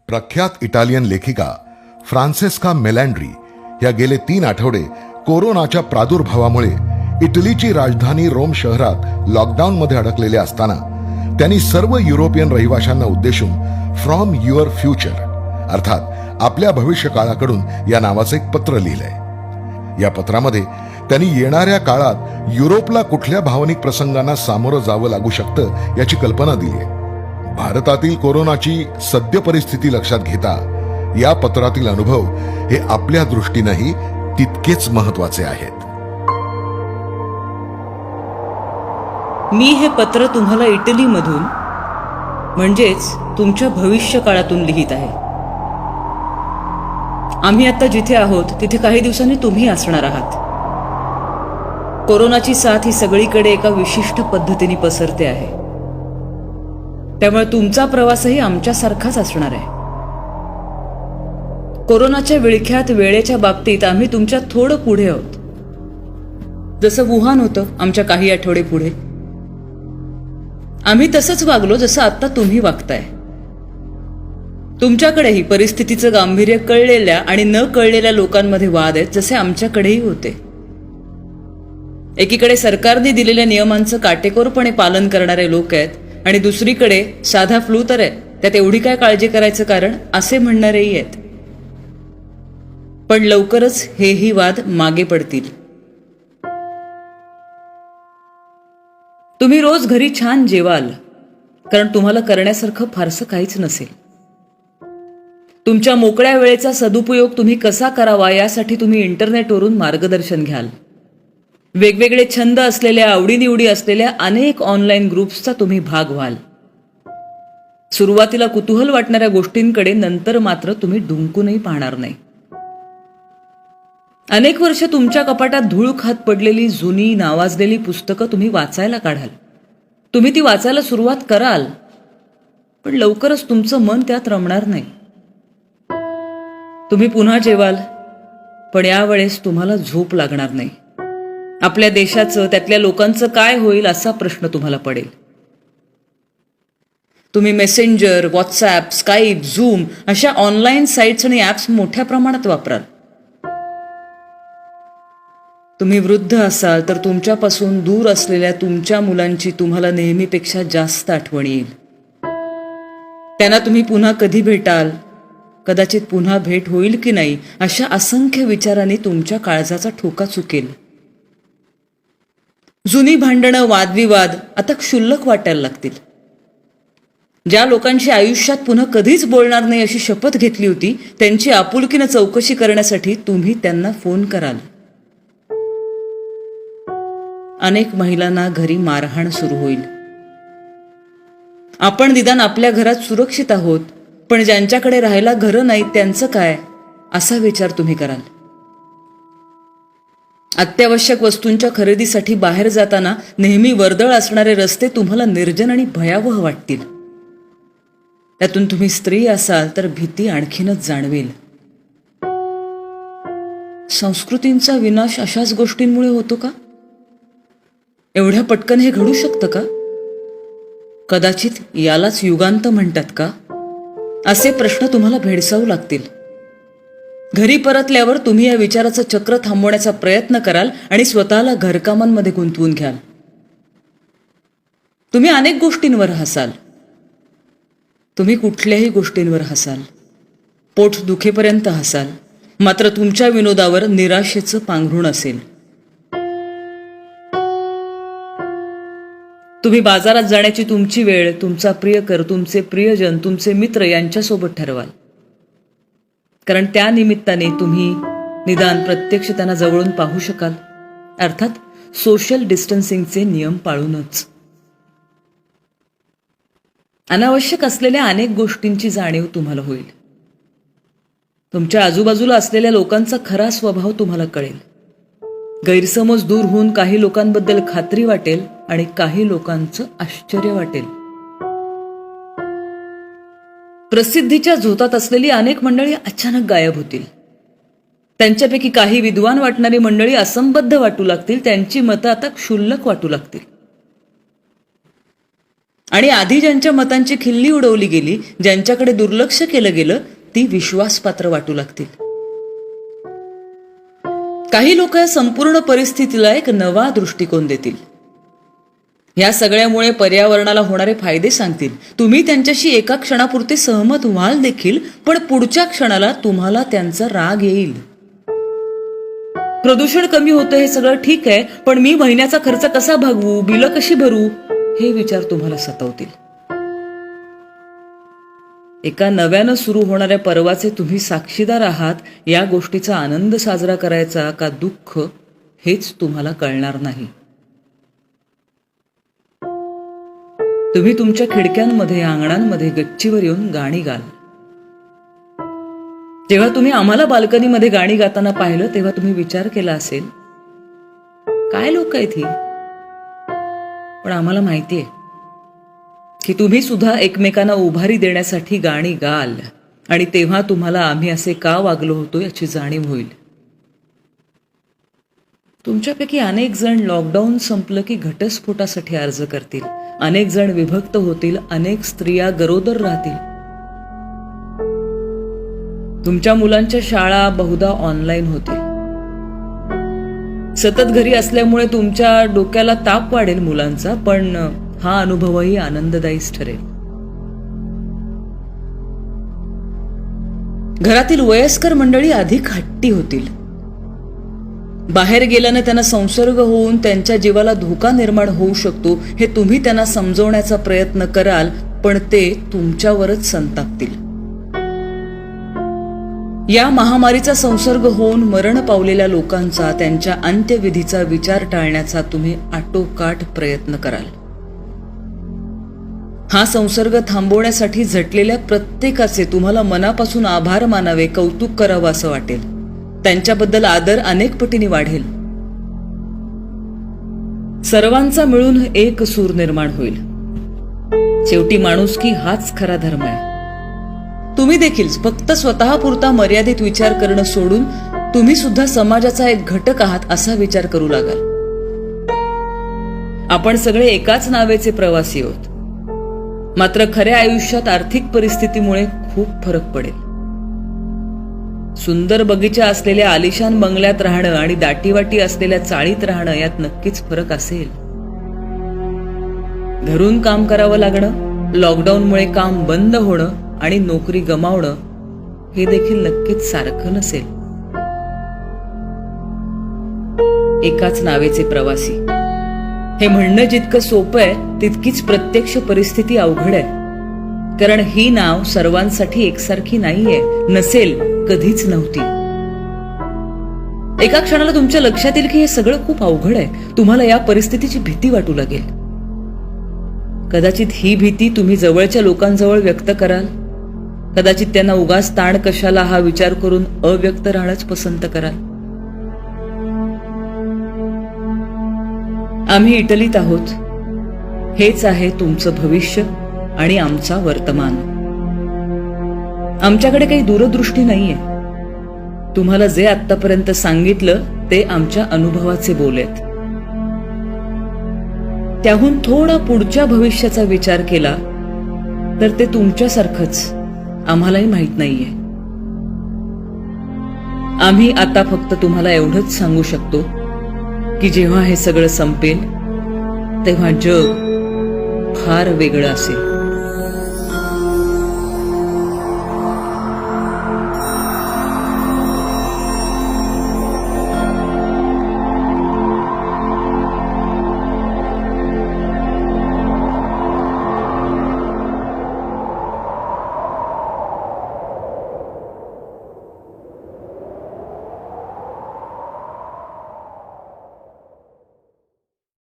प्रख्यात इटालियन लेखिका फ्रान्सेस्का मेलँड्री या गेले 3 आठवडे कोरोनाच्या प्रादुर्भावामुळे इटलीची राजधानी रोम शहरात लॉकडाऊनमध्ये अडकलेले असताना त्यांनी सर्व युरोपियन रहिवाशांना उद्देशून फ्रॉम युअर फ्युचर अर्थात आपल्या भविष्यकाळाकडून या नावाचं एक पत्र लिहिलंय। या पत्रामध्ये त्यांनी येणाऱ्या काळात युरोपला कुठल्या भावनिक प्रसंगांना सामोरं जावं लागू शकतं याची कल्पना दिली आहे। भारतातील कोरोनाची सद्य परिस्थिती लक्षात घेता या पत्रातील अनुभव हे आपल्या दृष्टीनेही तितकेच महत्त्वाचे आहेत। मी हे पत्र तुम्हाला इटलीमधून म्हणजेच तुमच्या भविष्य काळातून लिहित आहे। आम्ही आता जिथे आहोत तिथे काही दिवसांनी तुम्ही असणार आहात। कोरोनाची साथ ही सगळीकडे एका विशिष्ट पद्धतीने पसरते आहे, त्यामुळे तुमचा प्रवासही आमच्यासारखाच असणार आहे। कोरोनाच्या विळख्यात वेळेच्या बाबतीत आम्ही तुमच्या थोडं पुढे आहोत। जसं वुहान होतं आमच्या काही आठवडे पुढे, आम्ही तसंच वागलो जसं आता तुम्ही वागताय। तुमच्याकडेही परिस्थितीचं गांभीर्य कळलेल्या आणि न कळलेल्या लोकांमध्ये वाद आहेत, जसे आमच्याकडेही होते। एकीकडे सरकारने दिलेल्या नियमांचं काटेकोरपणे पालन करणारे लोक आहेत आणि दुसरीकडे साधा फ्लू तर आहे, त्यात एवढी काय काळजी करायचं कारण असे म्हणणारेही आहेत। पण लवकरच हेही वाद मागे पडतील। तुम्ही रोज घरी छान जेवाल, कारण तुम्हाला करण्यासारखं फारसं काहीच नसेल। तुमच्या मोकळ्या वेळेचा सदुपयोग तुम्ही कसा करावा यासाठी तुम्ही इंटरनेटवरून मार्गदर्शन घ्याल। वेगवेगळे छंद असलेल्या, आवडीनिवडी असलेल्या अनेक ऑनलाईन ग्रुप्सचा तुम्ही भाग व्हाल। सुरुवातीला कुतूहल वाटणाऱ्या गोष्टींकडे नंतर मात्र तुम्ही डुंकूनही पाहणार नाही। अनेक वर्ष तुमच्या कपाटात धूळ खात पडलेली जुनी नावाजलेली पुस्तकं तुम्ही वाचायला काढाल। तुम्ही ती वाचायला सुरुवात कराल, पण लवकरच तुमचं मन त्यात रमणार नाही। तुम्ही पुन्हा जेवाल, पण यावेळेस तुम्हाला झोप लागणार नाही। आपल्या देशाचं, त्यातल्या लोकांचं काय होईल असा प्रश्न तुम्हाला पडेल। तुम्ही मेसेंजर, व्हॉट्सॲप, स्काईप, झूम अशा ऑनलाईन साईट्स आणि ॲप्स मोठ्या प्रमाणात वापराल। तुम्ही वृद्ध असाल तर तुमच्यापासून दूर असलेल्या तुमच्या मुलांची तुम्हाला नेहमीपेक्षा जास्त आठवण येईल। त्यांना तुम्ही पुन्हा कधी भेटाल, कदाचित पुन्हा भेट होईल की नाही अशा असंख्य विचारांनी तुमच्या काळजाचा ठोका चुकेल। जुनी भांडणं, वादविवाद आता क्षुल्लक वाटायला लागतील। ज्या लोकांशी आयुष्यात पुन्हा कधीच बोलणार नाही अशी शपथ घेतली होती, त्यांची आपुलकीनं चौकशी करण्यासाठी तुम्ही त्यांना फोन कराल। अनेक महिलांना घरी मारहाण सुरू होईल। आपण निदान आपल्या घरात सुरक्षित आहोत, पण ज्यांच्याकडे राहायला घरं नाहीत त्यांचं काय असा विचार तुम्ही कराल। अत्यावश्यक वस्तूंच्या खरेदीसाठी बाहेर जाताना नेहमी वर्दळ असणारे रस्ते तुम्हाला निर्जन आणि भयावह वाटतील। त्यातून तुम्ही स्त्री असाल तर भीती आणखीनच जाणवेल। संस्कृतींचा विनाश अशाच गोष्टींमुळे होतो का? एवढ्या पटकन हे घडू शकतं का? कदाचित यालाच युगांत म्हणतात का? असे प्रश्न तुम्हाला भेडसावू लागतील। घरी परतल्यावर तुम्ही या विचाराचं चक्र थांबवण्याचा प्रयत्न कराल आणि स्वतःला घरकामांमध्ये गुंतवून घ्याल। तुम्ही अनेक गोष्टींवर हसाल, तुम्ही कुठल्याही गोष्टींवर हसाल, पोट दुखेपर्यंत हसाल, मात्र तुमच्या विनोदावर निराशेचं पांघरूण असेल। तुम्ही बाजारात जाण्याची तुमची वेळ तुमचा प्रियकर, तुमचे प्रियजन, तुमचे मित्र यांच्यासोबत ठरवाल, कारण त्या निमित्ताने तुम्ही निदान प्रत्यक्ष त्यांना जवळून पाहू शकाल, अर्थात सोशल डिस्टन्सिंगचे नियम पाळूनच। अनावश्यक असलेल्या अनेक गोष्टींची जाणीव तुम्हाला होईल। तुमच्या आजूबाजूला असलेल्या लोकांचा खरा स्वभाव तुम्हाला कळेल। गैरसमज दूर होऊन काही लोकांबद्दल खात्री वाटेल आणि काही लोकांचं आश्चर्य वाटेल। प्रसिद्धीच्या झोतात असलेली अनेक मंडळी अचानक गायब होतील। त्यांच्यापैकी काही विद्वान वाटणारी मंडळी असंबद्ध वाटू लागतील, त्यांची मतं आता क्षुल्लक वाटू लागतील। आणि आधी ज्यांच्या मतांची खिल्ली उडवली गेली, ज्यांच्याकडे दुर्लक्ष केलं गेलं, ती विश्वासपात्र वाटू लागतील. काही लोक या संपूर्ण परिस्थितीला एक नवा दृष्टिकोन देतील. या सगळ्यामुळे पर्यावरणाला होणारे फायदे सांगतील. तुम्ही त्यांच्याशी एका क्षणापुरते सहमत व्हाल देखील, पण पुढच्या क्षणाला तुम्हाला त्यांचा राग येईल. प्रदूषण कमी होतं हे सगळं ठीक आहे, पण मी महिन्याचा खर्च कसा भागवू, बिलं कशी भरू, हे विचार तुम्हाला सतावतील. एका नव्यानं सुरू होणाऱ्या पर्वाचे तुम्ही साक्षीदार आहात. या गोष्टीचा आनंद साजरा करायचा का दुःख, हेच तुम्हाला कळणार नाही. तुम्ही तुमच्या खिडक्यांमध्ये, अंगणांमध्ये, गच्चीवर येऊन गाणी गाल. जेव्हा तुम्ही आम्हाला बाल्कनीमध्ये गाणी गाताना पाहिलं, तेव्हा तुम्ही विचार केला असेल, काय लोक आहेत ही. पण आम्हाला माहितीये की तुम्ही सुद्धा एकमेकांना उभारी देण्यासाठी गाणी गाल, आणि तेव्हा तुम्हाला आम्ही असे का वागलो होतो याची जाणीव होईल. तुमच्यापैकी अनेक जण लॉकडाऊन संपलं की घटस्फोटासाठी अर्ज करतील. अनेक जण विभक्त होतील. अनेक स्त्रिया गरोदर राहतील. तुमच्या मुलांच्या शाळा बहुधा ऑनलाईन होतील. सतत घरी असल्यामुळे तुमच्या डोक्याला ताप वाढेल मुलांचा, पण हा अनुभवही आनंददायीच ठरेल. घरातील वयस्कर मंडळी अधिक हट्टी होतील. बाहेर गेल्याने त्यांना संसर्ग होऊन त्यांच्या जीवाला धोका निर्माण होऊ शकतो हे तुम्ही त्यांना समजवण्याचा प्रयत्न कराल, पण ते तुमच्यावरच संतापतील. या महामारीचा संसर्ग होऊन मरण पावलेल्या लोकांचा, त्यांच्या अंत्यविधीचा विचार टाळण्याचा तुम्ही आटोकाट प्रयत्न कराल. हा संसर्ग थांबवण्यासाठी झटलेल्या प्रत्येकाचे तुम्हाला मनापासून आभार मानावे, कौतुक करावं असं वाटेल. त्यांच्याबद्दल आदर अनेक पटीने वाढेल. सर्वांचा मिळून एक सूर निर्माण होईल. शेवटी माणुसकी हाच खरा धर्म आहे. तुम्ही देखील फक्त स्वतःपुरता मर्यादित विचार करणं सोडून तुम्ही सुद्धा समाजाचा एक घटक आहात असा विचार करू लागाल. आपण सगळे एकाच नावेचे प्रवासी आहोत. मात्र खऱ्या आयुष्यात आर्थिक परिस्थितीमुळे खूप फरक पडेल. सुंदर बगीचा असलेल्या आलिशान बंगल्यात राहणं आणि दाटीवाटी असलेल्या चाळीत राहणं यात नक्कीच फरक असेल. घरून काम करावं लागणं, लॉकडाऊनमुळे काम बंद होणं आणि नोकरी गमावणं हे देखील नक्कीच सारखं नसेल. एकाच नावेचे प्रवासी हे म्हणणं जितकं सोपं आहे, तितकीच प्रत्यक्ष परिस्थिती अवघड आहे. कारण ही नाव सर्वांसाठी एकसारखी नाहीये, नसेल, कधीच नव्हती. एका क्षणाला तुमच्या लक्षात येईल की हे सगळं खूप अवघड आहे. तुम्हाला या परिस्थितीची भीती वाटू लागेल. कदाचित ही भीती तुम्ही जवळच्या लोकांजवळ व्यक्त कराल. कदाचित त्यांना उगाच ताण कशाला हा विचार करून अव्यक्त राहणंच पसंत कराल. आम्ही इटलीत आहोत. हेच आहे तुमचं भविष्य आणि आमचा वर्तमान. आमच्याकडे काही दूरदृष्टी नाहीये. तुम्हाला जे आतापर्यंत सांगितलं ते आमच्या अनुभवाचे बोल आहेत. त्याहून थोडा पुढच्या भविष्याचा विचार केला तर ते तुमच्यासारखंच आम्हालाही माहित नाहीये. आम्ही आता फक्त तुम्हाला एवढंच सांगू शकतो की जेव्हा हे सगळं संपेल तेव्हा जग फार वेगळं असेल.